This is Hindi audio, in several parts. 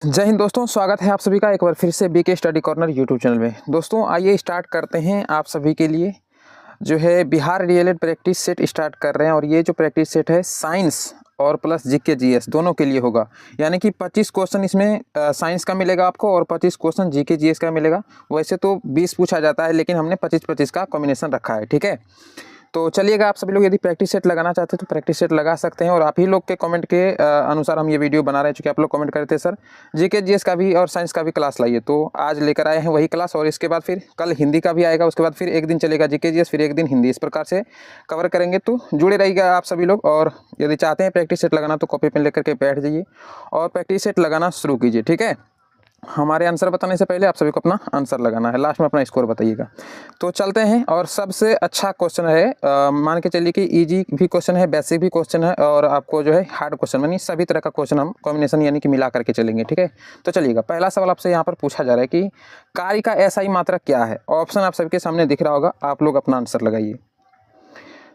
जय हिंद दोस्तों, स्वागत है आप सभी का एक बार फिर से BK study corner YouTube channel में। दोस्तों आइए स्टार्ट करते हैं आप सभी के लिए जो है Bihar DElEd practice set start कर रहे हैं। और ये जो प्रैक्टिस सेट है साइंस और प्लस जीके जीएस दोनों के लिए होगा। यानी कि 25 क्वेश्चन इसमें साइंस का मिलेगा आपको और 25 क्वेश्चन जीके जीएस का मिलेगा। वैसे तो 20 पूछा जाता है, लेकिन हमने 25-25 का कॉम्बिनेशन रखा है, ठीक है। तो चलिएगा, आप सभी लोग यदि प्रैक्टिस सेट लगाना चाहते हैं तो प्रैक्टिस सेट लगा सकते हैं। और आप ही लोग के कमेंट के अनुसार हम ये वीडियो बना रहे हैं, चूँकि आप लोग कमेंट करते हैं सर जीके जीएस का भी और साइंस का भी क्लास लाइए, तो आज लेकर आए हैं वही क्लास। और इसके बाद फिर कल हिंदी का भी आएगा, उसके बाद फिर एक दिन चलेगा जीके जीएस, फिर एक दिन हिंदी। इस प्रकार से कवर करेंगे, तो जुड़े रहिएगा आप सभी लोग। और यदि चाहते हैं प्रैक्टिस सेट लगाना तो कॉपी पेन लेकर के बैठ जाइए और प्रैक्टिस सेट लगाना शुरू कीजिए, ठीक है। हमारे आंसर बताने से पहले आप सभी को अपना आंसर लगाना है, लास्ट में अपना स्कोर बताइएगा। तो चलते हैं। और सबसे अच्छा क्वेश्चन है, मान के चलिए कि इजी भी क्वेश्चन है, बेसिक भी क्वेश्चन है, और आपको जो है हार्ड क्वेश्चन, यानी सभी तरह का क्वेश्चन हम कॉम्बिनेशन यानी कि मिला करके चलेंगे, ठीक है। तो चलिएगा, पहला सवाल आपसे यहाँ पर पूछा जा रहा है कि कार्य का एसआई मात्रक क्या है। ऑप्शन आप सबके सामने दिख रहा होगा, आप लोग अपना आंसर लगाइए।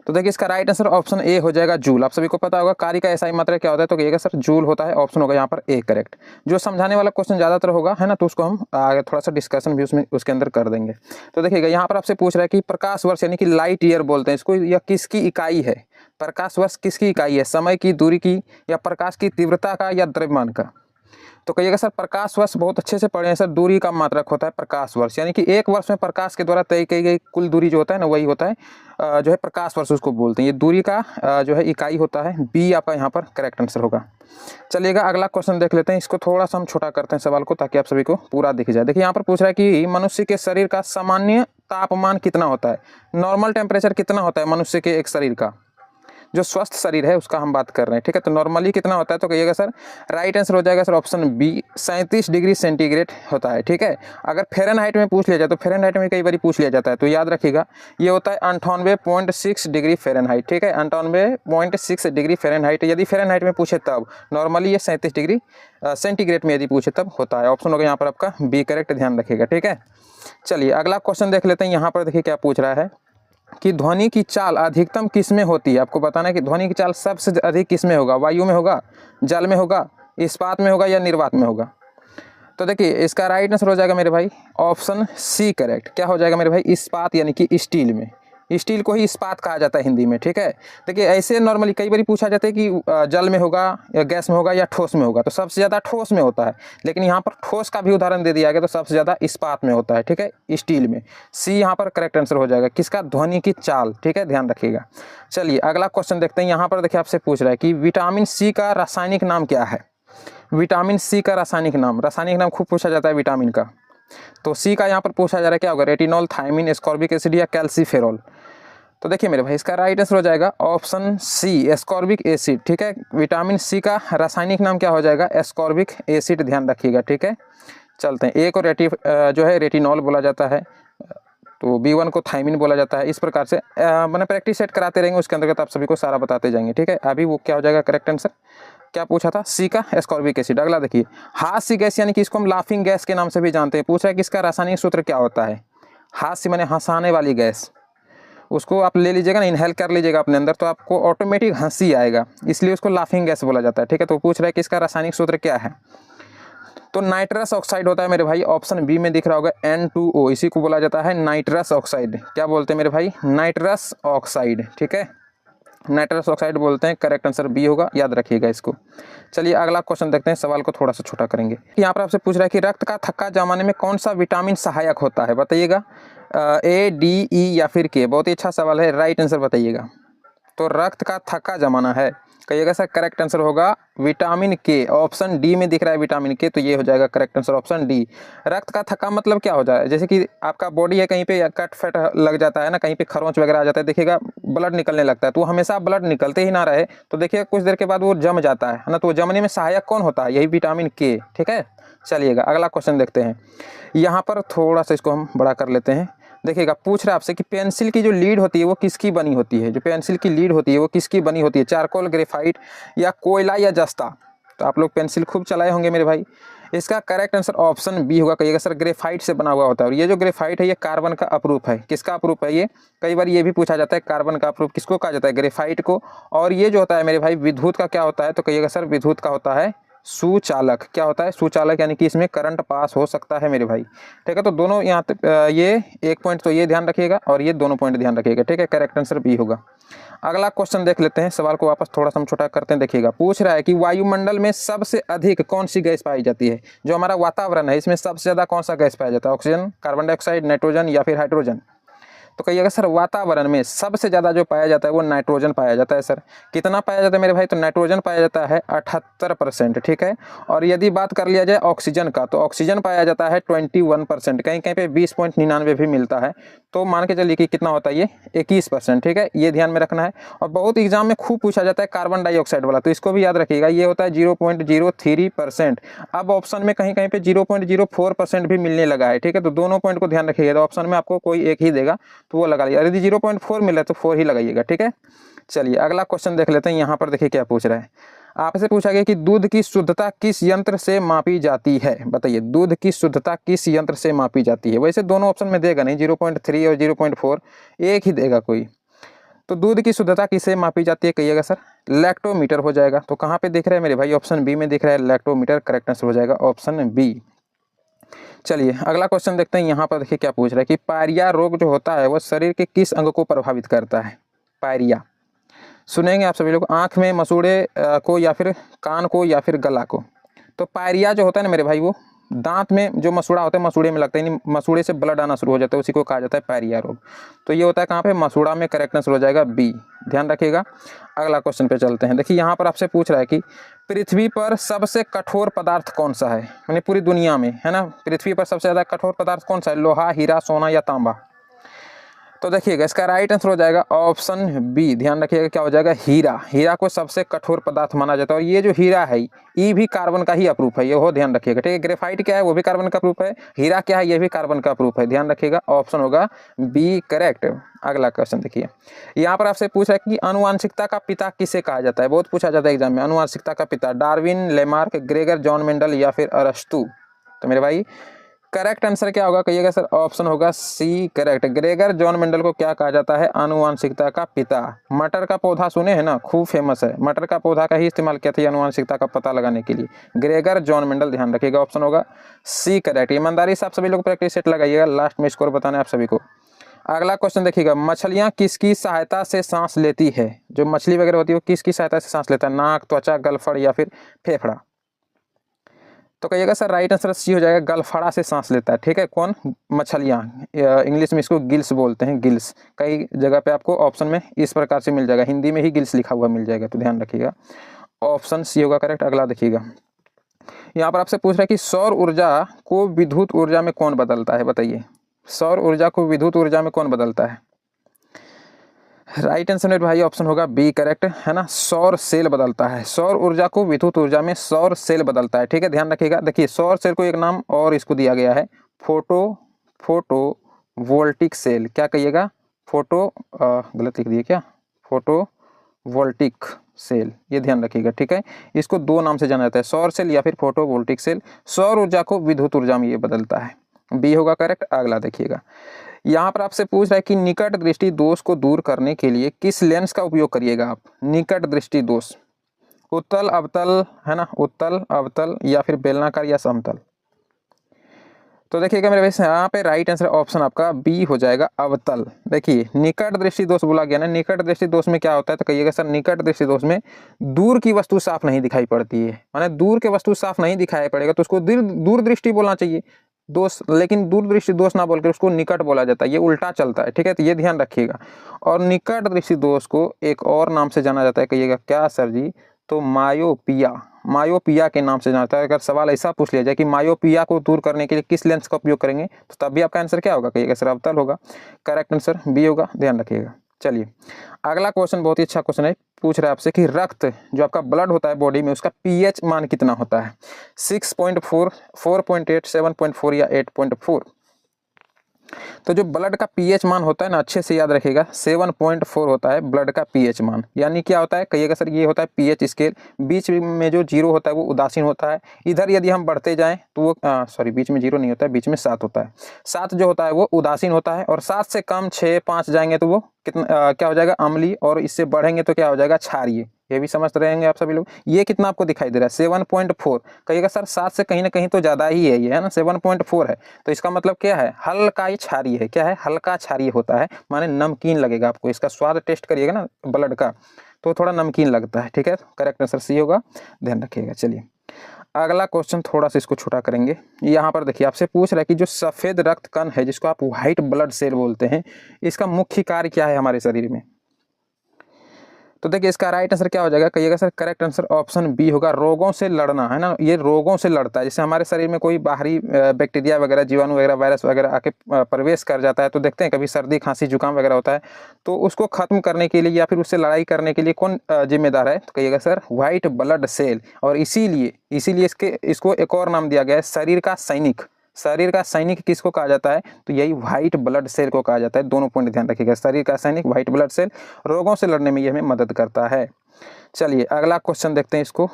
तो देखिए, इसका राइट आंसर ऑप्शन ए हो जाएगा, जूल। आप सभी को पता होगा कार्य का एसआई मात्रक क्या होता है, तो कहिएगा सर जूल होता है। ऑप्शन होगा यहाँ पर ए करेक्ट। जो समझाने वाला क्वेश्चन ज़्यादातर होगा है ना, तो उसको हम आगे थोड़ा सा डिस्कशन भी उसके अंदर कर देंगे। तो देखिएगा, यहाँ पर आपसे पूछ रहा है कि प्रकाश वर्ष यानी कि लाइट ईयर बोलते हैं इसको, यह किसकी इकाई है। प्रकाश वर्ष किसकी इकाई है, समय की, दूरी की, या प्रकाश की तीव्रता का, या द्रव्यमान का। तो कहिएगा सर प्रकाश वर्ष, बहुत अच्छे से पढ़े हैं सर। दूरी का मात्रक होता है प्रकाश वर्ष, यानी कि एक वर्ष में प्रकाश के द्वारा तय की गई कुल दूरी जो होता है ना, वही होता है जो है प्रकाश वर्ष, उसको बोलते हैं। ये दूरी का जो है इकाई होता है। बी आपका यहाँ पर करेक्ट आंसर होगा। चलिएगा, अगला क्वेश्चन देख लेते हैं। इसको थोड़ा सा हम छोटा करते हैं सवाल को, ताकि आप सभी को पूरा दिख जाए। देखिए, यहाँ पर पूछ रहा है कि मनुष्य के शरीर का सामान्य तापमान कितना होता है। नॉर्मल टेम्परेचर कितना होता है मनुष्य के एक शरीर का, जो स्वस्थ शरीर है उसका हम बात कर रहे हैं, ठीक है। तो नॉर्मली कितना होता है, तो कहिएगा सर राइट आंसर हो जाएगा sir option B, 37 degree centigrade होता है, ठीक है। अगर फ़ारेनहाइट में पूछ लिया जाए तो फ़ारेनहाइट में कई बार पूछ लिया जाता है, तो याद रखिएगा ये होता है 98.6 डिग्री फ़ारेनहाइट, ठीक है। 98.6 डिग्री फ़ारेनहाइट यदि फ़ारेनहाइट में पूछे तब, नॉर्मली ये 37 डिग्री सेंटीग्रेड में यदि पूछे तब होता है। ऑप्शन होगा यहाँ पर आपका बी करेक्ट, ध्यान रखिएगा, ठीक है। चलिए अगला क्वेश्चन देख लेते हैं। यहाँ पर देखिए क्या पूछ रहा है कि ध्वनि की चाल अधिकतम किस में होती है। आपको बताना है कि ध्वनि की चाल सबसे अधिक किस में होगा, वायु में होगा, जल में होगा, इस्पात में होगा, या निर्वात में होगा। तो देखिए, इसका राइट आंसर हो जाएगा मेरे भाई ऑप्शन सी करेक्ट। क्या हो जाएगा मेरे भाई, इस्पात, यानी कि स्टील में। स्टील को ही इस्पात कहा जाता है हिंदी में, ठीक है। देखिए, ऐसे नॉर्मली कई बार पूछा जाता है कि जल में होगा, या गैस में होगा, या ठोस में होगा। तो सबसे ज़्यादा ठोस में होता है, लेकिन यहाँ पर ठोस का भी उदाहरण दे दिया गया, तो सबसे ज़्यादा इस्पात में होता है, ठीक है, स्टील में। सी यहाँ पर करेक्ट आंसर हो जाएगा किसका, ध्वनि की चाल, ठीक है, ध्यान रखिएगा। चलिए अगला क्वेश्चन देखते हैं। यहाँ पर देखिए आपसे पूछ रहा है कि विटामिन सी का रासायनिक नाम क्या है। विटामिन सी का रासायनिक नाम खूब पूछा जाता है विटामिन का। तो सी का यहाँ पर पूछा जा रहा है, क्या होगा, रेटिनॉल, थायमिन, एस्कॉर्बिक एसिड, या कैल्सीफेरॉल। तो देखिए मेरे भाई, इसका राइट आंसर हो जाएगा ऑप्शन सी, एस्कॉर्बिक एसिड, ठीक है। विटामिन सी का रासायनिक नाम क्या हो जाएगा, एस्कॉर्बिक एसिड, ध्यान रखिएगा, ठीक है। चलते हैं, ए को जो है रेटिनॉल बोला जाता है, तो B1 को थायमिन बोला जाता है। इस प्रकार से मैंने प्रैक्टिस सेट कराते रहेंगे, उसके अंतर्गत आप सभी को सारा बताते जाएंगे, ठीक है। अभी वो क्या हो जाएगा करेक्ट आंसर, क्या पूछा था, सी का एस्कॉर्बिक एसिड। अगला देखिए, हास्य गैस, यानी कि इसको हम लाफिंग गैस के नाम से भी जानते हैं। पूछा है कि इसका रासायनिक सूत्र क्या होता है। हास्य माने हंसाने वाली गैस, उसको आप ले लीजिएगा ना, इनहेल कर लीजिएगा अपने अंदर, तो आपको ऑटोमेटिक हंसी आएगा, इसलिए उसको लाफिंग गैस बोला जाता है, ठीक है। तो पूछ रहा है कि इसका रासायनिक सूत्र क्या है, तो नाइट्रस ऑक्साइड होता है मेरे भाई। ऑप्शन बी में दिख रहा होगा N2O, इसी को बोला जाता है नाइट्रस ऑक्साइड। क्या बोलते हैं मेरे भाई, नाइट्रस ऑक्साइड, ठीक है, नाइट्रस ऑक्साइड बोलते हैं। करेक्ट आंसर बी होगा, याद रखिएगा इसको। चलिए अगला क्वेश्चन देखते हैं, सवाल को थोड़ा सा छोटा करेंगे। यहाँ पर आपसे पूछ रहा है कि रक्त का थक्का जमाने में कौन सा विटामिन सहायक होता है, बताइएगा। ए, डी, ई, या फिर के। बहुत ही अच्छा सवाल है, राइट आंसर बताइएगा। तो रक्त का थक्का जमाना है, कहिएगा सर करेक्ट आंसर होगा विटामिन के। ऑप्शन डी में दिख रहा है विटामिन के, तो ये हो जाएगा करेक्ट आंसर ऑप्शन डी। रक्त का थक्का मतलब क्या हो जाए, जैसे कि आपका बॉडी है, कहीं पे कट फट लग जाता है ना, कहीं पे खरोंच वगैरह आ जाता है, देखिएगा ब्लड निकलने लगता है, तो हमेशा ब्लड निकलते ही ना रहे, तो देखिए कुछ देर के बाद वो जम जाता है ना, तो जमने में सहायक कौन होता है, यही विटामिन के, ठीक है। चलिएगा अगला क्वेश्चन देखते हैं। यहाँ पर थोड़ा सा इसको हम बड़ा कर लेते हैं। देखिएगा, पूछ रहा है आपसे कि पेंसिल की जो लीड होती है वो किसकी बनी होती है। जो पेंसिल की लीड होती है वो किसकी बनी होती है, चारकोल, ग्रेफाइट, या कोयला, या जस्ता। तो आप लोग पेंसिल खूब चलाए होंगे मेरे भाई। इसका करेक्ट आंसर ऑप्शन बी होगा, कहिएगा सर ग्रेफाइट से बना हुआ होता है। और ये जो ग्रेफाइट है ये कार्बन का अपरूप है। किसका अपरूप है ये, कई बार ये भी पूछा जाता है, कार्बन का अपरूप किसको कहा जाता है, ग्रेफाइट को। और ये जो होता है मेरे भाई विद्युत का क्या होता है, तो कहिएगा सर विद्युत का होता है सुचालक। क्या होता है? सुचालक, यानी कि इसमें करंट पास हो सकता है मेरे भाई। ठीक है, तो दोनों यहाँ ये एक पॉइंट तो ये ध्यान रखिएगा और ये दोनों पॉइंट ध्यान रखिएगा। ठीक है, करेक्ट आंसर बी होगा। अगला क्वेश्चन देख लेते हैं, सवाल को वापस थोड़ा सा हम छोटा करते हैं। देखिएगा, पूछ रहा है कि वायुमंडल में सबसे अधिक कौन सी गैस पाई जाती है? जो हमारा वातावरण है इसमें सबसे ज़्यादा कौन सा गैस पाया जाता है? ऑक्सीजन, कार्बन डाइऑक्साइड, नाइट्रोजन या फिर हाइड्रोजन? तो कहिएगा सर वातावरण में सबसे ज़्यादा जो पाया जाता है वो नाइट्रोजन पाया जाता है। सर कितना पाया जाता है मेरे भाई? तो नाइट्रोजन पाया जाता है 78%। ठीक है, और यदि बात कर लिया जाए ऑक्सीजन का, तो ऑक्सीजन पाया जाता है 21%। कहीं कहीं पे 20.99 भी मिलता है। तो मान के चलिए कि कितना होता है ये 21%। ठीक है, ये ध्यान में रखना है। और बहुत एग्जाम में खूब पूछा जाता है कार्बन डाइऑक्साइड वाला, तो इसको भी याद रखिएगा, ये होता है 0.03%। अब ऑप्शन में कहीं कहीं पे 0.04% भी मिलने लगा है। ठीक है, तो दोनों पॉइंट को ध्यान रखिएगा। तो ऑप्शन में आपको कोई एक ही देगा तो वो लगा लिया, यदि 0.4 मिला तो 4 ही लगाइएगा। ठीक है, चलिए अगला क्वेश्चन देख लेते हैं। यहाँ पर देखिए क्या पूछ रहा है, आपसे पूछा गया कि दूध की शुद्धता किस यंत्र से मापी जाती है? बताइए, दूध की शुद्धता किस यंत्र से मापी जाती है? वैसे दोनों ऑप्शन में देगा नहीं, 0.3 और 0.4 एक ही देगा कोई। तो दूध की शुद्धता किससे मापी जाती है? कहिएगा सर लैक्टोमीटर हो जाएगा। तो कहाँ पे दिख रहा है मेरे भाई? ऑप्शन बी में दिख रहा है लैक्टोमीटर। करेक्ट आंसर हो जाएगा ऑप्शन बी। चलिए अगला क्वेश्चन देखते हैं। यहाँ पर देखिए क्या पूछ रहा है कि पायरिया रोग जो होता है वो शरीर के किस अंग को प्रभावित करता है? पायरिया सुनेंगे आप सभी लोग, आँख में, मसूड़े को, या फिर कान को, या फिर गला को। तो पायरिया जो होता है ना मेरे भाई, वो दांत में जो मसूड़ा होता है मसूड़े में लगता है, यानी मसूड़े से ब्लड आना शुरू हो जाता है, उसी को कहा जाता है पायरिया रोग। तो ये होता है कहाँ पे? मसूड़ा में। करेक्ट आंसर हो जाएगा बी, ध्यान रखिएगा। अगला क्वेश्चन पे चलते हैं। देखिए यहाँ पर आपसे पूछ रहा है कि पृथ्वी पर सबसे कठोर पदार्थ कौन सा है? यानी पूरी दुनिया में, है ना, पृथ्वी पर सबसे ज़्यादा कठोर पदार्थ कौन सा है? लोहा, हीरा, सोना या तांबा? तो देखिएगा इसका राइट आंसर हो जाएगा ऑप्शन बी। ध्यान रखिएगा क्या हो जाएगा? हीरा। हीरा को सबसे कठोर पदार्थ माना जाता है। और ये जो हीरा है ये भी कार्बन का ही अप्रूफ है, ये हो ध्यान रखिएगा। ठीक है, ग्रेफाइट क्या है? वो भी कार्बन का अप्रूफ है। हीरा क्या है? ये भी कार्बन का अप्रूफ है। ध्यान रखिएगा, ऑप्शन होगा बी करेक्ट। अगला क्वेश्चन देखिए, यहाँ पर आपसे पूछ रहा है कि आनुवांशिकता का पिता किसे कहा जाता है? बहुत पूछा जाता है एग्जाम में, आनुवांशिकता का पिता Darwin, Lamarck, Gregor, John Mendel या फिर अरस्तु? तो मेरे भाई करेक्ट आंसर क्या होगा? कहिएगा सर ऑप्शन होगा C correct. Gregor John Mendel को क्या कहा जाता है? आनुवांशिकता का पिता। मटर का पौधा सुने हैं ना, खूब फेमस है। मटर का पौधा का ही इस्तेमाल किया था आनुवांशिकता का पता लगाने के लिए, ग्रेगर जॉन मेंडल। ध्यान रखिएगा, ऑप्शन होगा सी करेक्ट। ईमानदारी से आप सभी लोग प्रैक्टिस सेट लगाइएगा, लास्ट में स्कोर बताना है आप सभी को। अगला क्वेश्चन देखिएगा, मछलियाँ किसकी सहायता से सांस लेती है? जो मछली वगैरह होती है वो किसकी सहायता से सांस लेता है? नाक, त्वचा, गलफड़ या फिर फेफड़ा? तो कहिएगा सर राइट आंसर सी हो जाएगा, गलफड़ा से सांस लेता है। ठीक है, कौन? मछलियाँ। इंग्लिश में इसको गिल्स बोलते हैं, गिल्स। कई जगह पे आपको ऑप्शन में इस प्रकार से मिल जाएगा, हिंदी में ही गिल्स लिखा हुआ मिल जाएगा, तो ध्यान रखिएगा, ऑप्शन सी होगा करेक्ट। अगला देखिएगा, यहाँ पर आपसे पूछ रहा है कि सौर ऊर्जा को विद्युत ऊर्जा में कौन बदलता है? बताइए, सौर ऊर्जा को विद्युत ऊर्जा में कौन बदलता है? राइट आंसर मेरे भाई ऑप्शन होगा बी करेक्ट, है ना, सौर सेल बदलता है। सौर ऊर्जा को विद्युत ऊर्जा में सौर सेल बदलता है। ठीक है, ध्यान रखिएगा। देखिए सौर सेल को एक नाम और इसको दिया गया है, फोटो वोल्टिक सेल। क्या कहिएगा? गलत लिख दिए क्या? फोटो वोल्टिक सेल, ये ध्यान रखिएगा। ठीक है, इसको दो नाम से जाना जाता है, सौर सेल या फिर फोटो वोल्टिक सेल। सौर ऊर्जा को विद्युत ऊर्जा में ये बदलता है, बी होगा करेक्ट। अगला देखिएगा, यहाँ पर आपसे पूछ रहा है कि निकट दृष्टि दोष को दूर करने के लिए किस लेंस का उपयोग करिएगा आप? निकट दृष्टि दोष, उत्तल, अवतल, है ना, उत्तल, अवतल या फिर बेलनाकार या समतल? तो देखिएगा मेरे भाई यहाँ पे राइट आंसर ऑप्शन आपका बी हो जाएगा, अवतल। देखिए निकट दृष्टि दोष बोला गया ना, निकट दृष्टि दोष में क्या होता है? तो कहिएगा सर निकट दृष्टि दोष में दूर की वस्तु साफ नहीं दिखाई पड़ती है, माने दूर के वस्तु साफ नहीं दिखाई पड़ेगा तो उसको दूर दृष्टि बोलना चाहिए दोष, लेकिन दूर दृष्टि दोष ना बोलकर उसको निकट बोला जाता है, ये उल्टा चलता है। ठीक है, तो ये ध्यान रखिएगा। और निकट दृष्टि दोष को एक और नाम से जाना जाता है, कहिएगा क्या सर जी? तो मायोपिया, मायोपिया के नाम से जाना जाता है। अगर सवाल ऐसा पूछ लिया जाए कि मायोपिया को दूर करने के लिए किस लेंस का उपयोग करेंगे, तो तब भी आपका आंसर क्या होगा? कहिएगा सर अवतल होगा। करेक्ट आंसर बी होगा, ध्यान रखिएगा। चलिए अगला क्वेश्चन बहुत ही अच्छा क्वेश्चन है, पूछ रहा है आपसे कि रक्त जो आपका ब्लड होता है बॉडी में, उसका पीएच मान कितना होता है? 6.4, 4.8, 7.4 या 8.4? तो जो ब्लड का पीएच मान होता है ना, अच्छे से याद रखिएगा, 7.4 होता है ब्लड का पीएच मान। यानी क्या होता है? कहिएगा सर ये होता है पीएच स्केल, बीच में जो 0 होता है वो उदासीन होता है। इधर यदि हम बढ़ते जाएं तो वो बीच में 0 नहीं होता है, बीच में 7 होता है। 7 जो होता है वो उदासीन होता है, और 7 से कम 6, 5 जाएंगे तो वो कितना क्या हो जाएगा? अम्लीय, और इससे बढ़ेंगे तो क्या हो जाएगा? क्षारीय। ये भी समझ रहेंगे आप सभी लोग। ये कितना आपको दिखाई दे रहा है 7.4, कहिएगा सर 7 से कहीं ना कहीं तो ज़्यादा ही है ये, है ना, 7.4 है। तो इसका मतलब क्या है, हल्का ही क्षारीय है। क्या है, हल्का क्षारीय होता है, माने नमकीन लगेगा आपको। इसका स्वाद टेस्ट करिएगा ना ब्लड का तो थोड़ा नमकीन लगता है, ठीक है। करेक्ट आंसर सी होगा, ध्यान रखिएगा। चलिए अगला क्वेश्चन थोड़ा सा इसको छोटा करेंगे। यहाँ पर देखिए आपसे पूछ रहा है कि जो सफ़ेद रक्त कण है जिसको आप व्हाइट ब्लड सेल बोलते हैं, इसका मुख्य कार्य क्या है हमारे शरीर में। तो देखिए इसका राइट आंसर क्या हो जाएगा, कहिएगा sir. Correct answer option B होगा, रोगों से लड़ना, है ना। ये रोगों से लड़ता है। जैसे हमारे शरीर में कोई बाहरी बैक्टीरिया वगैरह, जीवाणु वगैरह, वायरस वगैरह आके प्रवेश कर जाता है, तो देखते हैं कभी सर्दी खांसी जुकाम वगैरह होता है, तो उसको खत्म करने के लिए या फिर उससे लड़ाई करने के लिए कौन जिम्मेदार है, तो कहिएगा सर व्हाइट ब्लड सेल। और इसीलिए इसको एक और नाम दिया गया है, शरीर का सैनिक। शरीर का सैनिक किसको कहा जाता है, तो यही व्हाइट ब्लड सेल को कहा जाता है। दोनों पॉइंट ध्यान रखिएगा, शरीर का सैनिक व्हाइट ब्लड सेल, रोगों से लड़ने में ये हमें मदद करता है। चलिए अगला क्वेश्चन देखते हैं इसको।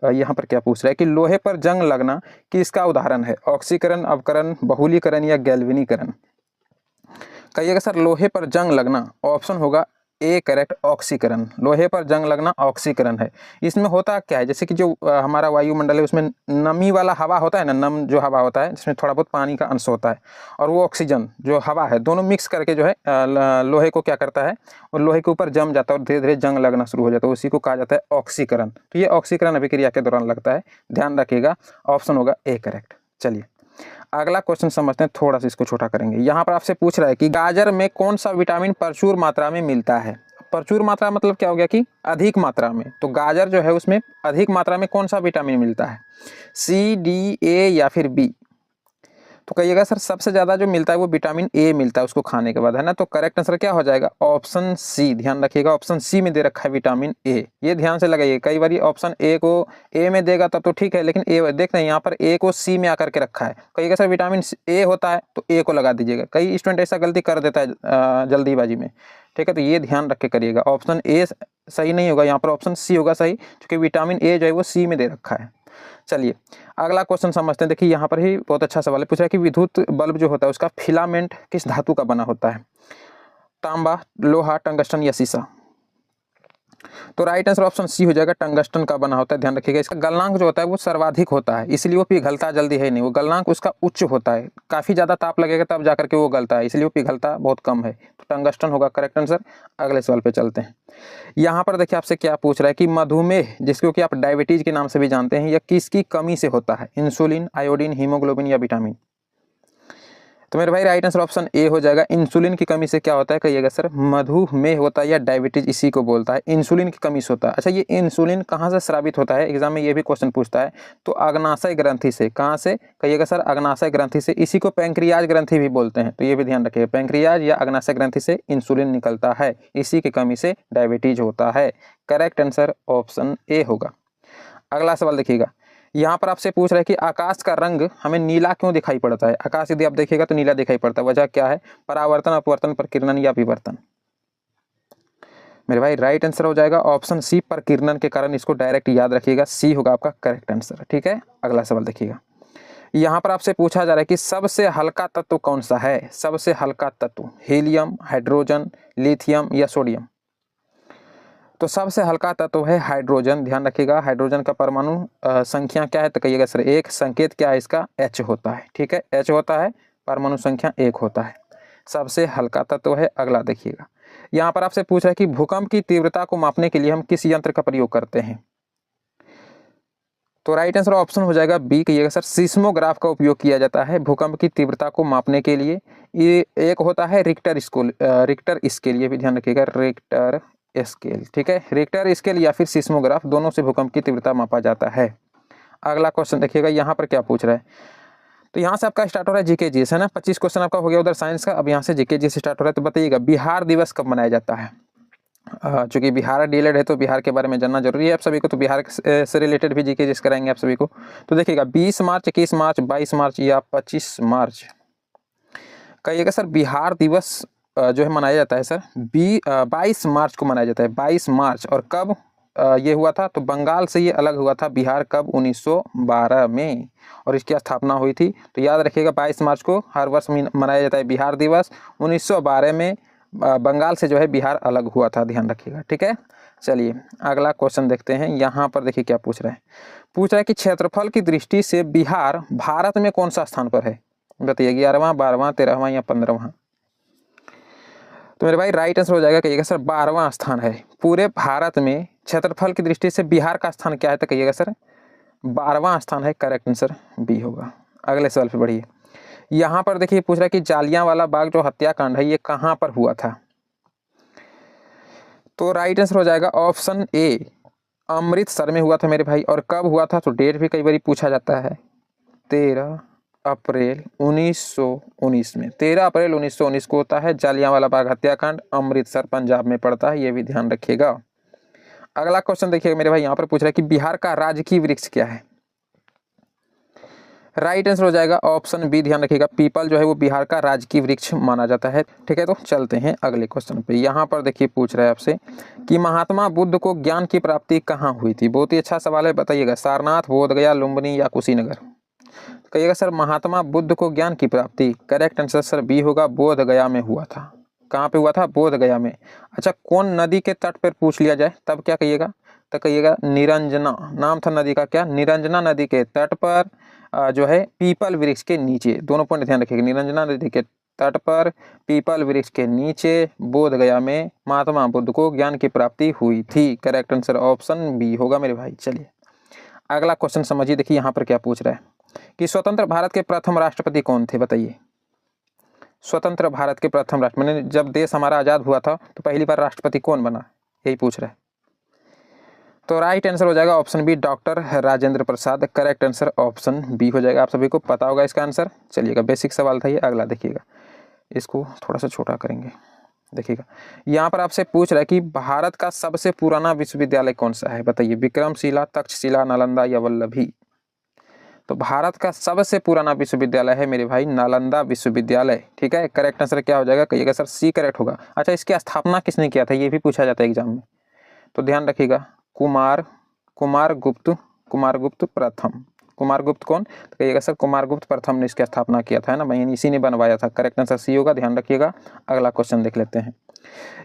यहाँ पर क्या पूछ रहा है कि लोहे पर जंग लगना किसका उदाहरण है, ऑक्सीकरण, अवकरण, बहुलीकरण या गैल्वेनीकरण। कहिएगा सर लोहे पर जंग लगना, ऑप्शन होगा ए करेक्ट, ऑक्सीकरण। लोहे पर जंग लगना ऑक्सीकरण है। इसमें होता क्या है, जैसे कि जो हमारा वायुमंडल है उसमें नमी वाला हवा होता है ना, नम जो हवा होता है जिसमें थोड़ा बहुत पानी का अंश होता है, और वो ऑक्सीजन जो हवा है, दोनों मिक्स करके जो है लोहे को क्या करता है, और लोहे के ऊपर जम जाता है और धीरे धीरे जंग लगना शुरू हो जाता है, उसी को कहा जाता है ऑक्सीकरण। तो ये ऑक्सीकरण अभिक्रिया के दौरान लगता है, ध्यान रखिएगा, ऑप्शन होगा ए करेक्ट। चलिए अगला क्वेश्चन समझते हैं, थोड़ा सा इसको छोटा करेंगे। यहाँ पर आपसे पूछ रहा है कि गाजर में कौन सा विटामिन प्रचुर मात्रा में मिलता है। प्रचुर मात्रा मतलब क्या हो गया कि अधिक मात्रा में। तो गाजर जो है उसमें अधिक मात्रा में कौन सा विटामिन मिलता है, सी, डी, ए या फिर बी। तो कहिएगा सर सबसे ज़्यादा जो मिलता है वो विटामिन ए मिलता है उसको खाने के बाद, है ना। तो करेक्ट आंसर क्या हो जाएगा, ऑप्शन सी। ध्यान रखिएगा ऑप्शन सी में दे रखा है विटामिन ए। ये ध्यान से लगाइए, कई बार ऑप्शन ए को ए में देगा तब तो ठीक है, लेकिन ए देख रहे हैं यहाँ पर ए को सी में आकर के रखा है। कहिएगा सर विटामिन ए होता है तो ए को लगा दीजिएगा। कई स्टूडेंट ऐसा गलती कर देता है जल्दीबाजी में, ठीक है। तो ये ध्यान रख के करिएगा, ऑप्शन ए सही नहीं होगा, यहाँ पर ऑप्शन सी होगा सही, क्योंकि विटामिन ए जो है वो सी में दे रखा है। चलिए अगला क्वेश्चन समझते हैं। देखिए यहाँ पर ही बहुत अच्छा सवाल है, पूछ रहा है कि विद्युत बल्ब जो होता है उसका फिलामेंट किस धातु का बना होता है, तांबा, लोहा, टंगस्टन या सीसा। तो राइट आंसर ऑप्शन सी हो जाएगा, टंगस्टन का बना होता है। ध्यान रखिएगा इसका गलनांक जो होता है वो सर्वाधिक होता है, इसलिए वो पिघलता जल्दी है नहीं, वो गलनांक उसका उच्च होता है। काफ़ी ज़्यादा ताप लगेगा तब जाकर के वो गलता है, इसलिए वो पिघलता बहुत कम है। तो टंगस्टन होगा करेक्ट आंसर। अगले सवाल पे चलते हैं। यहाँ पर देखिए आपसे क्या पूछ रहा है कि मधुमेह, जिसको कि आप डायबिटीज के नाम से भी जानते हैं, यह किसकी कमी से होता है, इंसुलिन, आयोडीन, हीमोग्लोबिन या विटामिन। तो मेरे भाई राइट आंसर ऑप्शन ए हो जाएगा, इंसुलिन की कमी से क्या होता है, कहिएगा सर मधुमेह होता है या डायबिटीज, इसी को बोलता है, इंसुलिन की कमी से होता है। अच्छा ये इंसुलिन कहाँ से स्रावित होता है, एग्जाम में ये भी क्वेश्चन पूछता है। तो अग्नाशय ग्रंथि से, कहाँ से, कहिएगा सर अग्नाशय ग्रंथि से, इसी को पैंक्रियाज ग्रंथि भी बोलते हैं। तो ये भी ध्यान रखिएगा, पैंक्रियाज या अग्नाशय ग्रंथि से इंसुलिन निकलता है, इसी की कमी से डायबिटीज होता है। करेक्ट आंसर ऑप्शन ए होगा। अगला सवाल देखिएगा, यहाँ पर आपसे पूछ रहा है कि आकाश का रंग हमें नीला क्यों दिखाई पड़ता है। आकाश यदि आप देखिएगा तो नीला दिखाई पड़ता है, वजह क्या है, परावर्तन, अपवर्तन, प्रकीर्णन या विवर्तन। मेरे भाई राइट आंसर हो जाएगा ऑप्शन सी, प्रकीर्णन के कारण। इसको डायरेक्ट याद रखिएगा, सी होगा आपका करेक्ट आंसर, ठीक है। अगला सवाल देखिएगा, यहाँ पर आपसे पूछा जा रहा है कि सबसे हल्का तत्व कौन सा है, सबसे हल्का तत्व, हीलियम, हाइड्रोजन, लिथियम या सोडियम। तो सबसे हल्का तत्व है हाइड्रोजन। ध्यान रखिएगा हाइड्रोजन का परमाणु संख्या क्या है, तो कहिएगा सर एक, संकेत क्या है इसका, H होता है, ठीक है, H होता है, परमाणु संख्या 1 होता है, सबसे हल्का तत्व है। अगला देखिएगा, यहाँ पर आपसे पूछ रहा है कि भूकंप की तीव्रता को मापने के लिए हम किस यंत्र का प्रयोग करते हैं। तो राइट आंसर ऑप्शन हो जाएगा बी, कहिएगा सर सिस्मोग्राफ का उपयोग किया जाता है भूकंप की तीव्रता को मापने के लिए। ये एक होता है रिक्टर स्केल, ये भी ध्यान रखिएगा, रिक्टर स्केल, ठीक है, रिक्टर स्केल या फिर सिस्मोग्राफ, दोनों से भूकंप की तीव्रता मापा जाता है। अगला क्वेश्चन देखिएगा, यहाँ पर क्या पूछ रहा है, तो यहाँ से आपका स्टार्ट हो रहा है जीके जीएस, है ना। 25 क्वेश्चन आपका हो गया उधर साइंस का, अब यहाँ से जीके जीएस स्टार्ट हो रहा है। तो बताइएगा बिहार दिवस कब मनाया जाता है। चूंकि बिहार डीएलएड है तो बिहार के बारे में जानना जरूरी है आप सभी को, तो बिहार से रिलेटेड भी जीके जीएस कराएंगे आप सभी को। तो देखिएगा 20 मार्च, 21 मार्च, 22 मार्च या 25 मार्च। कहिएगा सर बिहार दिवस जो है मनाया जाता है सर 22 मार्च को मनाया जाता है, 22 मार्च। और कब ये हुआ था, तो बंगाल से ये अलग हुआ था बिहार, कब, 1912 में, और इसकी स्थापना हुई थी। तो याद रखिएगा 22 मार्च को हर वर्ष मनाया जाता है बिहार दिवस। 1912 में बंगाल से जो है बिहार अलग हुआ था, ध्यान रखिएगा, ठीक है। चलिए अगला क्वेश्चन देखते हैं। यहाँ पर देखिए क्या पूछ रहा है। पूछ रहा है कि क्षेत्रफल की दृष्टि से बिहार भारत में कौन सा स्थान पर है? बताइए 11वां, 12वां, 13वां या 15वां। तो मेरे भाई राइट आंसर हो जाएगा, कहिएगा सर 12वां स्थान है। पूरे भारत में क्षेत्रफल की दृष्टि से बिहार का स्थान क्या है? तो कहिएगा सर 12वां स्थान है। करेक्ट आंसर बी होगा। अगले सवाल पे बढ़िए। यहाँ पर देखिए पूछ रहा है कि जालियांवाला बाग जो हत्याकांड है ये कहाँ पर हुआ था? तो राइट आंसर हो जाएगा ऑप्शन ए, अमृतसर में हुआ था मेरे भाई। और कब हुआ था? तो डेट भी कई बार पूछा जाता है, 13 अप्रैल 1919 में। 13 अप्रैल 1919 को होता है जालियांवाला बाग हत्याकांड। अमृतसर पंजाब में पड़ता है, ये भी ध्यान रखिएगा। अगला क्वेश्चन देखिएगा मेरे भाई। यहाँ पर पूछ रहा है कि बिहार का राजकीय वृक्ष क्या है? राइट आंसर हो जाएगा ऑप्शन बी, ध्यान रखिएगा, पीपल जो है वो बिहार का राजकीय वृक्ष माना जाता है। ठीक है, तो चलते हैं अगले क्वेश्चन पे। यहाँ पर देखिए पूछ रहा है आपसे कि महात्मा बुद्ध को ज्ञान की प्राप्ति कहाँ हुई थी? बहुत ही अच्छा सवाल है, बताइएगा। सारनाथ, बोधगया, लुम्बिनी या कुशीनगर। कहिएगा सर महात्मा बुद्ध को ज्ञान की प्राप्ति, करेक्ट आंसर सर बी होगा, बोधगया में हुआ था। कहाँ पे हुआ था? बोधगया में। अच्छा, कौन नदी के तट पर पूछ लिया जाए तब क्या कहिएगा? तो कहिएगा निरंजना, नाम था नदी का क्या? निरंजना नदी के तट पर जो है पीपल वृक्ष के नीचे। दोनों पॉइंट ध्यान रखिएगा, निरंजना नदी के तट पर पीपल वृक्ष के नीचे बोधगया में महात्मा बुद्ध को ज्ञान की प्राप्ति हुई थी। करेक्ट आंसर ऑप्शन बी होगा मेरे भाई। चलिए अगला क्वेश्चन समझिए। देखिए यहाँ पर क्या पूछ रहा है कि स्वतंत्र भारत के प्रथम राष्ट्रपति कौन थे? बताइए। स्वतंत्र भारत के प्रथम राष्ट्र, मैंने जब देश हमारा आजाद हुआ था तो पहली बार राष्ट्रपति कौन बना, यही पूछ रहा है। तो राइट आंसर हो जाएगा option B, doctor Rajendra Prasad. Correct answer option B हो जाएगा। आप सभी को पता होगा इसका आंसर। चलिएगा, बेसिक सवाल था ये। अगला देखिएगा, इसको थोड़ा सा छोटा करेंगे। देखिएगा यहाँ पर आपसे पूछ रहा है कि भारत का सबसे पुराना विश्वविद्यालय कौन सा है? बताइए, विक्रमशिला, तक्षशिला, नालंदा या वल्लभी। तो भारत का सबसे पुराना विश्वविद्यालय है मेरे भाई नालंदा विश्वविद्यालय। ठीक है, करेक्ट आंसर क्या हो जाएगा? कहिएगा सर सी करेक्ट होगा। अच्छा, इसकी स्थापना किसने किया था? ये भी पूछा जाता है एग्जाम में, तो ध्यान रखिएगा। कुमारगुप्त प्रथम। कुमारगुप्त कौन? तो कहिएगा सर कुमारगुप्त प्रथम ने इसकी स्थापना किया था, है ना, वहीं इसी ने बनवाया था। करेक्ट आंसर सी होगा, ध्यान रखिएगा। अगला क्वेश्चन देख लेते हैं।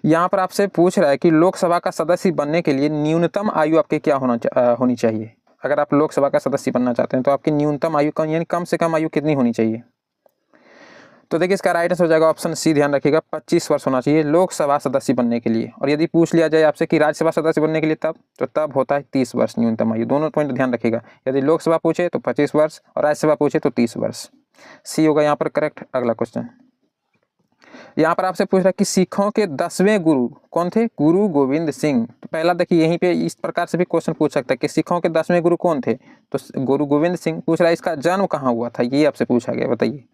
यहाँ पर आपसे पूछ रहा है कि लोकसभा का सदस्य बनने के लिए न्यूनतम आयु आपके क्या होनी चाहिए? अगर आप लोकसभा का सदस्य बनना चाहते हैं तो आपकी न्यूनतम आयु यानी कम से कम आयु कितनी होनी चाहिए? तो देखिए इसका राइट आंसर हो जाएगा ऑप्शन सी, ध्यान रखिएगा, 25 वर्ष होना चाहिए लोकसभा सदस्य बनने के लिए। और यदि पूछ लिया जाए आपसे कि राज्यसभा सदस्य बनने के लिए तब होता है 30 वर्ष न्यूनतम आयु। दोनों पॉइंट ध्यान रखिएगा, यदि लोकसभा पूछे तो 25 वर्ष और राज्यसभा पूछे तो 30 वर्ष। सी होगा यहाँ पर करेक्ट। अगला क्वेश्चन यहाँ पर आपसे पूछ रहा है कि सिखों के 10वें गुरु कौन थे? गुरु गोविंद सिंह। तो पहला देखिए यहीं पे इस प्रकार से भी क्वेश्चन पूछ सकता है कि सिखों के 10वें गुरु कौन थे? तो गुरु गोविंद सिंह। पूछ रहा है इसका जन्म कहाँ हुआ था, ये आपसे पूछा गया, बताइए।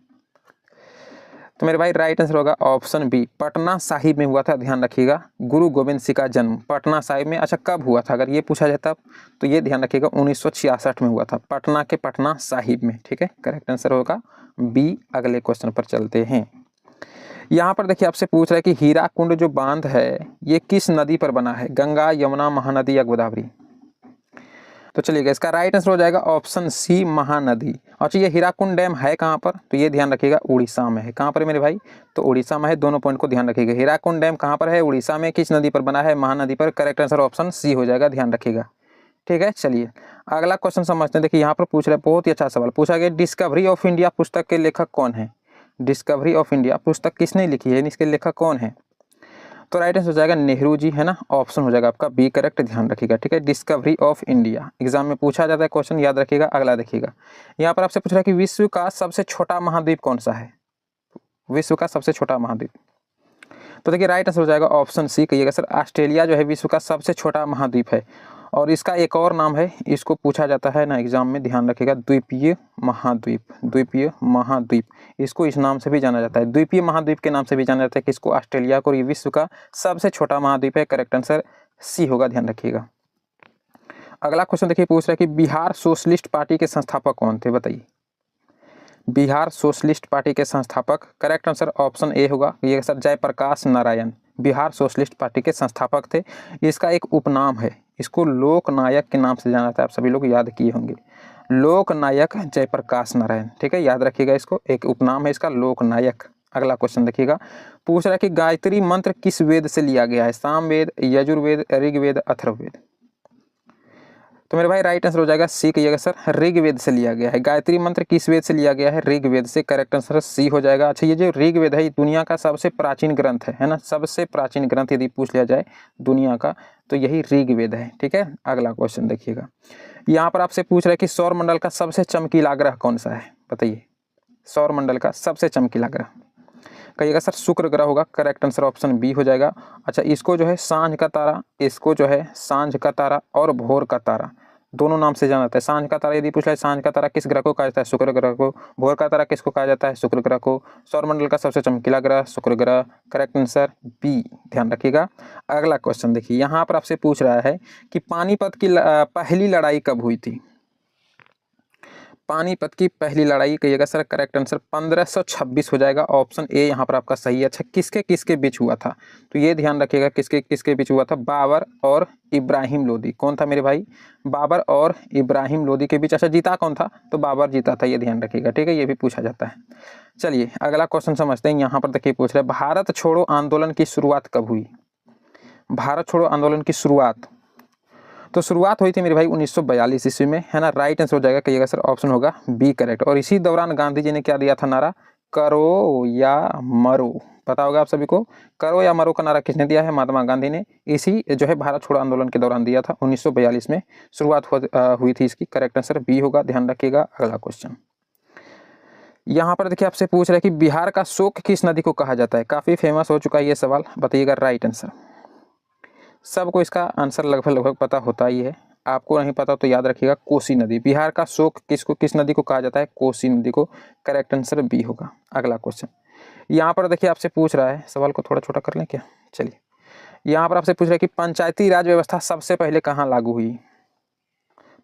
तो मेरे भाई राइट आंसर होगा ऑप्शन बी, पटना साहिब में हुआ था। ध्यान रखिएगा, गुरु गोविंद सिंह का जन्म पटना साहिब में। अच्छा, कब हुआ था अगर ये पूछा जाए तब, तो ये ध्यान रखिएगा 1966 में हुआ था, पटना के पटना साहिब में। ठीक है, करेक्ट आंसर होगा बी। अगले क्वेश्चन पर चलते हैं। यहाँ पर देखिए आपसे पूछ रहा है कि हीराकुंड जो बांध है ये किस नदी पर बना है? गंगा, यमुना, महानदी या गोदावरी। तो चलिएगा इसका राइट आंसर हो जाएगा ऑप्शन सी, महानदी। अच्छा, ये हीराकुंड डैम है कहाँ पर? तो ये ध्यान रखिएगा उड़ीसा में है। कहाँ पर है मेरे भाई? तो उड़ीसा में है। दोनों पॉइंट को ध्यान रखिएगा। हीराकुंड डैम कहाँ पर है? उड़ीसा में। किस नदी पर बना है? महानदी पर। करेक्ट आंसर ऑप्शन सी हो जाएगा, ध्यान रखिएगा। ठीक है, चलिए अगला क्वेश्चन समझते हैं। देखिए यहाँ पर पूछ रहे हैं, बहुत ही अच्छा सवाल पूछा गया, डिस्कवरी ऑफ इंडिया पुस्तक के लेखक कौन है? डिस्कवरी ऑफ इंडिया पुस्तक किसने लिखी है, इसके लेखक कौन है? तो राइट आंसर हो जाएगा नेहरू जी, है ना। ऑप्शन हो जाएगा आपका बी करेक्ट, ध्यान रखिएगा। ठीक है, डिस्कवरी ऑफ इंडिया एग्जाम में पूछा जाता है क्वेश्चन, याद रखिएगा। अगला देखिएगा, यहाँ पर आपसे पूछ रहा है कि विश्व का सबसे छोटा महाद्वीप कौन सा है? विश्व का सबसे छोटा महाद्वीप, तो देखिए राइट आंसर हो जाएगा ऑप्शन सी, कहिएगा सर ऑस्ट्रेलिया जो है विश्व का सबसे छोटा महाद्वीप है। और इसका एक और नाम है, इसको पूछा जाता है ना एग्जाम में, ध्यान रखिएगा, द्वीपीय महाद्वीप। द्वीपीय महाद्वीप, इसको इस नाम से भी जाना जाता है, द्वीपीय महाद्वीप के नाम से भी जाना जाता है कि इसको ऑस्ट्रेलिया को। ये विश्व का सबसे छोटा महाद्वीप है। करेक्ट आंसर सी होगा, ध्यान रखिएगा। अगला क्वेश्चन देखिए पूछ रहा है कि बिहार सोशलिस्ट पार्टी के संस्थापक कौन थे? बताइए, बिहार सोशलिस्ट पार्टी के संस्थापक। करेक्ट आंसर ऑप्शन ए होगा, ये sir Jayaprakash Narayan Bihar socialist party के संस्थापक थे। इसका एक उपनाम है, इसको लोकनायक के नाम से जाना जाता है, आप सभी लोग याद किए होंगे, लोकनायक जयप्रकाश नारायण। ठीक है, याद रखिएगा इसको, एक उपनाम है इसका लोकनायक। अगला क्वेश्चन देखिएगा, पूछ रहा है कि गायत्री मंत्र किस वेद से लिया गया है? सामवेद, यजुर्वेद, ऋग्वेद, अथर्ववेद। तो मेरे भाई राइट आंसर हो जाएगा सी कहिएगा सर, ऋग्वेद से लिया गया है। गायत्री मंत्र किस वेद से लिया गया है? ऋग्वेद से। करेक्ट आंसर सी हो जाएगा। अच्छा, ये जो ऋग्वेद है ये दुनिया का सबसे प्राचीन ग्रंथ है ना, सबसे प्राचीन ग्रंथ यदि पूछ लिया जाए दुनिया का तो यही ऋग्वेद है। ठीक है, अगला क्वेश्चन देखिएगा, यहाँ पर आपसे पूछ रहा है कि सौर मंडल का सबसे चमकीला ग्रह कौन सा है? बताइए, सौर मंडल का सबसे चमकीला ग्रह कहिएगा सर शुक्र ग्रह होगा। करेक्ट आंसर ऑप्शन बी हो जाएगा। अच्छा, इसको जो है सांझ का तारा, इसको जो है सांझ का तारा और भोर का तारा दोनों नाम से जाना जाता है। सांझ का तारा यदि पूछा है, सांझ का तारा किस ग्रह को कहा जाता है? शुक्र ग्रह को। भोर का तारा किसको कहा जाता है? शुक्र ग्रह को। सौरमंडल का सबसे चमकीला ग्रह शुक्र ग्रह। करेक्ट आंसर बी, ध्यान रखिएगा। अगला क्वेश्चन देखिए, यहाँ पर आपसे पूछ रहा है कि पानीपत की पहली लड़ाई कब हुई थी? पानीपत की पहली लड़ाई कहिएगा सर। करेक्ट आंसर 1526 हो जाएगा, ऑप्शन ए यहाँ पर आपका सही है। अच्छा, किसके किसके बीच हुआ था? तो ये ध्यान रखिएगा, किसके किसके बीच हुआ था? बाबर और इब्राहिम लोदी। कौन था मेरे भाई? बाबर और इब्राहिम लोदी के बीच। अच्छा, जीता कौन था? तो बाबर जीता था, ये ध्यान रखिएगा। ठीक है, ये भी पूछा जाता है। चलिए अगला क्वेश्चन समझते हैं। यहाँ पर देखिए पूछ रहे हैं, भारत छोड़ो आंदोलन की शुरुआत कब हुई? भारत छोड़ो आंदोलन की शुरुआत तो शुरुआत हुई थी मेरे भाई 1942 ईस्वी में, है ना। राइट आंसर हो जाएगा कहिएगा सर, ऑप्शन होगा बी करेक्ट। और इसी दौरान गांधी जी ने क्या दिया था नारा? करो या मरो। पता होगा आप सभी को, करो या मरो का नारा किसने दिया है? महात्मा गांधी ने। इसी जो है भारत छोड़ो आंदोलन के दौरान दिया था, 1942 में शुरुआत हुई थी इसकी। करेक्ट आंसर बी होगा, ध्यान रखिएगा। अगला क्वेश्चन यहाँ पर देखिए आपसे पूछ रहे हैं कि बिहार का शोक किस नदी को कहा जाता है? काफी फेमस हो चुका है ये सवाल, बताइएगा राइट आंसर। सबको इसका आंसर लगभग लगभग पता होता ही है, आपको नहीं पता तो याद रखिएगा, कोसी नदी। बिहार का शोक किस नदी को कहा जाता है? कोसी नदी को। करेक्ट आंसर बी होगा। अगला क्वेश्चन यहाँ पर देखिए आपसे पूछ रहा है, सवाल को थोड़ा छोटा कर लें क्या? चलिए, यहाँ पर आपसे पूछ रहा है कि पंचायती राज व्यवस्था सबसे पहले कहाँ लागू हुई?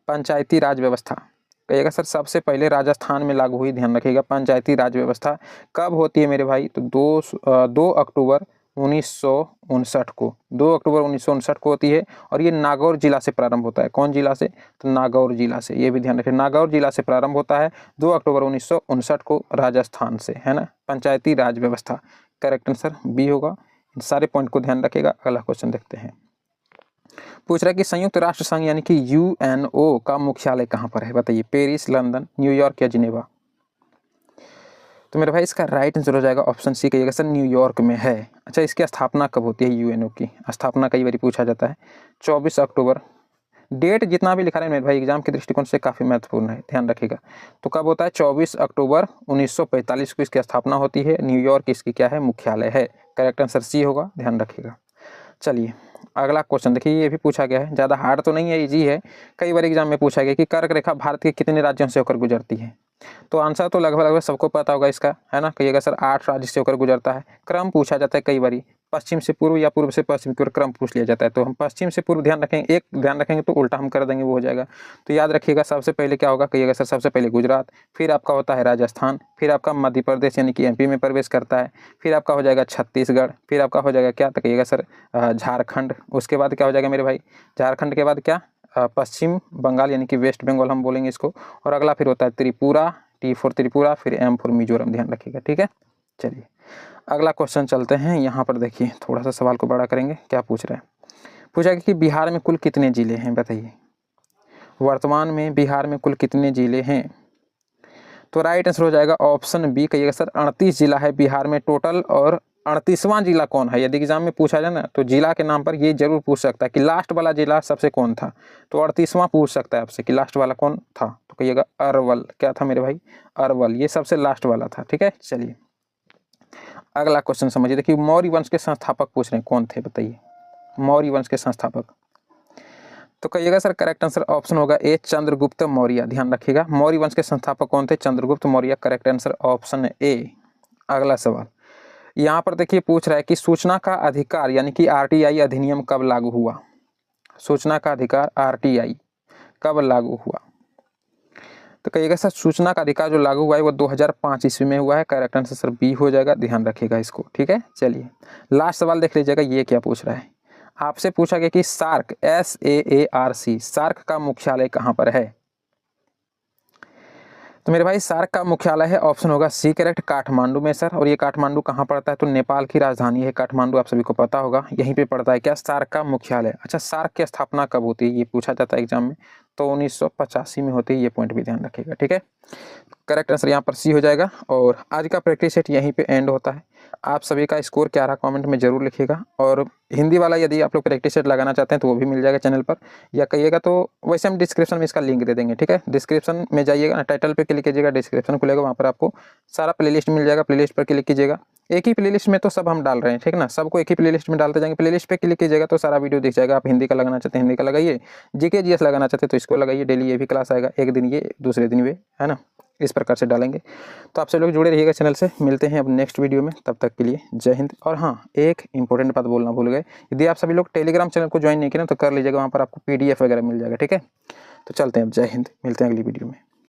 पंचायती राज व्यवस्था कहिएगा सर, सबसे पहले राजस्थान में लागू हुई। ध्यान रखिएगा, पंचायती राज व्यवस्था कब होती है मेरे भाई? तो 2 अक्टूबर 1959 को, 2 अक्टूबर 1959 को होती है। और ये नागौर जिला से प्रारंभ होता है। कौन जिला से? तो नागौर जिला से। ये भी ध्यान रखें, नागौर जिला से प्रारंभ होता है 2 अक्टूबर 1959 को, राजस्थान से, है ना। पंचायती राज व्यवस्था। करेक्ट आंसर बी होगा। इन सारे पॉइंट को ध्यान रखेगा। अगला क्वेश्चन देखते हैं, पूछ रहा है कि संयुक्त राष्ट्र संघ यानी कि यूएनओ का मुख्यालय कहाँ पर है? बताइए, पेरिस, लंदन, न्यूयॉर्क या जिनेवा? तो मेरे भाई इसका राइट आंसर हो जाएगा ऑप्शन सी कहिएगा सर, न्यूयॉर्क में है। अच्छा, इसकी स्थापना कब होती है? यूएनओ की स्थापना कई बार पूछा जाता है, 24 अक्टूबर। डेट जितना भी लिखा है मेरे भाई एग्जाम के दृष्टिकोण से काफ़ी महत्वपूर्ण है, ध्यान रखिएगा। तो कब होता है? 24 अक्टूबर 1945 को इसकी स्थापना होती है। न्यूयॉर्क इसकी क्या है? मुख्यालय है। करेक्ट आंसर सी होगा, ध्यान रखिएगा। चलिए अगला क्वेश्चन देखिए, ये भी पूछा गया है, ज़्यादा हार्ड तो नहीं है, इजी है। कई बार एग्जाम में पूछा गया कि कर्क रेखा भारत के कितने राज्यों से होकर गुजरती है? तो आंसर तो लगभग लगभग सबको पता होगा इसका, है ना। कहिएगा सर 8 राज्य से होकर गुजरता है। क्रम पूछा जाता है कई बार, पश्चिम से पूर्व या पूर्व से पश्चिम की ओर क्रम पूछ लिया जाता है। तो हम पश्चिम से पूर्व ध्यान रखेंगे, एक ध्यान रखेंगे तो उल्टा हम कर देंगे, वो हो जाएगा। तो याद रखिएगा, सबसे पहले क्या होगा? कहिएगा सर सबसे पहले गुजरात, फिर आपका होता है राजस्थान, फिर आपका मध्य प्रदेश यानी कि एमपी में प्रवेश करता है, फिर आपका हो जाएगा छत्तीसगढ़, फिर आपका हो जाएगा क्या? तो कहिएगा सर झारखंड। उसके बाद क्या हो जाएगा मेरे भाई? झारखंड के बाद क्या? पश्चिम बंगाल यानी कि वेस्ट बंगाल हम बोलेंगे इसको। और अगला फिर होता है त्रिपुरा, टी फॉर त्रिपुरा, फिर एम फॉर मिजोरम, ध्यान रखिएगा। ठीक है, चलिए अगला क्वेश्चन चलते हैं। यहाँ पर देखिए थोड़ा सा सवाल को बड़ा करेंगे। क्या पूछ रहे हैं? पूछा कि बिहार में कुल कितने जिले हैं? बताइए, वर्तमान में बिहार में कुल कितने जिले हैं? तो राइट आंसर हो जाएगा ऑप्शन बी कहिएगा सर, 38 जिला है बिहार में टोटल। और 38वां जिला कौन है? यदि एग्जाम में पूछा जाए ना तो जिला के नाम पर ये जरूर पूछ सकता है कि लास्ट वाला जिला सबसे कौन था। तो 38वां पूछ सकता है आपसे कि लास्ट वाला कौन था। तो कहिएगा अरवल। क्या था मेरे भाई? अरवल, ये सबसे लास्ट वाला था। ठीक है, चलिए अगला क्वेश्चन समझिए। देखिए, मौर्य वंश के संस्थापक पूछ रहे हैं, कौन थे? बताइए, मौर्य वंश के संस्थापक। तो कहिएगा सर करेक्ट आंसर ऑप्शन होगा ए, चंद्रगुप्त मौर्य। ध्यान रखिएगा, मौर्य वंश के संस्थापक कौन थे? Chandragupta Maurya. Correct answer option A. अगला सवाल यहाँ पर देखिए पूछ रहा है कि सूचना का अधिकार यानी कि आरटीआई अधिनियम कब लागू हुआ? सूचना का अधिकार आरटीआई कब लागू हुआ? तो कहिएगा सर सूचना का अधिकार जो लागू हुआ है वो 2005 ईस्वी में हुआ है। करेक्ट आंसर सर बी हो जाएगा, ध्यान रखिएगा इसको। ठीक है, चलिए लास्ट सवाल देख लीजिएगा, ये क्या पूछ रहा है? आपसे पूछा गया कि सार्क, SAARC, सार्क का मुख्यालय कहाँ पर है? तो मेरे भाई सार्क का मुख्यालय है, ऑप्शन होगा सी करेक्ट, काठमांडू में सर। और ये काठमांडू कहाँ पड़ता है? तो नेपाल की राजधानी है काठमांडू, आप सभी को पता होगा, यहीं पे पड़ता है क्या? सार्क का मुख्यालय। अच्छा, सार्क की स्थापना कब होती है ये पूछा जाता है एग्जाम में, तो 1985 में होती है, ये पॉइंट भी ध्यान रखिएगा, ठीक है। करेक्ट आंसर यहाँ पर सी हो जाएगा। और आज का प्रैक्टिस सेट यहीं पे एंड होता है। आप सभी का स्कोर क्या रहा कमेंट में जरूर लिखिएगा। और हिंदी वाला यदि आप लोग प्रैक्टिस सेट लगाना चाहते हैं तो वो भी मिल जाएगा चैनल पर, या कहिएगा तो वैसे हम डिस्क्रिप्शन में इसका लिंक दे देंगे, ठीक है। डिस्क्रिप्शन में जाइएगा, टाइटल पे क्लिक कीजिएगा, डिस्क्रिप्शन खुलेगा, वहाँ पर आपको सारा प्लेलिस्ट मिल जाएगा। प्लेलिस्ट पर क्लिक कीजिएगा, एक ही प्लेलिस्ट में तो सब हम डाल रहे हैं, ठीक ना, सबको एक ही प्लेलिस्ट में डालते जाएंगे। प्लेलिस्ट पे क्लिक कीजिएगा तो सारा वीडियो दिख जाएगा। आप हिंदी का लगाना चाहते हैं हिंदी का लगाइए, जीके जीएस लगाना चाहते हैं तो इसको लगाइए। डेली ये भी क्लास आएगा, एक दिन ये दूसरे दिन वे, है ना, इस प्रकार से डालेंगे। तो आप सब लोग जुड़े रहिएगा चैनल से। मिलते हैं अब नेक्स्ट वीडियो में, तब तक के लिए जय हिंद। और हाँ, एक इंपॉर्टेंट बात बोलना भूल गए, यदि आप सभी लोग टेलीग्राम चैनल को ज्वाइन नहीं किए ना तो कर लीजिएगा, वहाँ पर आपको PDF वगैरह मिल जाएगा, ठीक है। तो चलते हैं अब, जय हिंद, मिलते हैं अगली वीडियो में।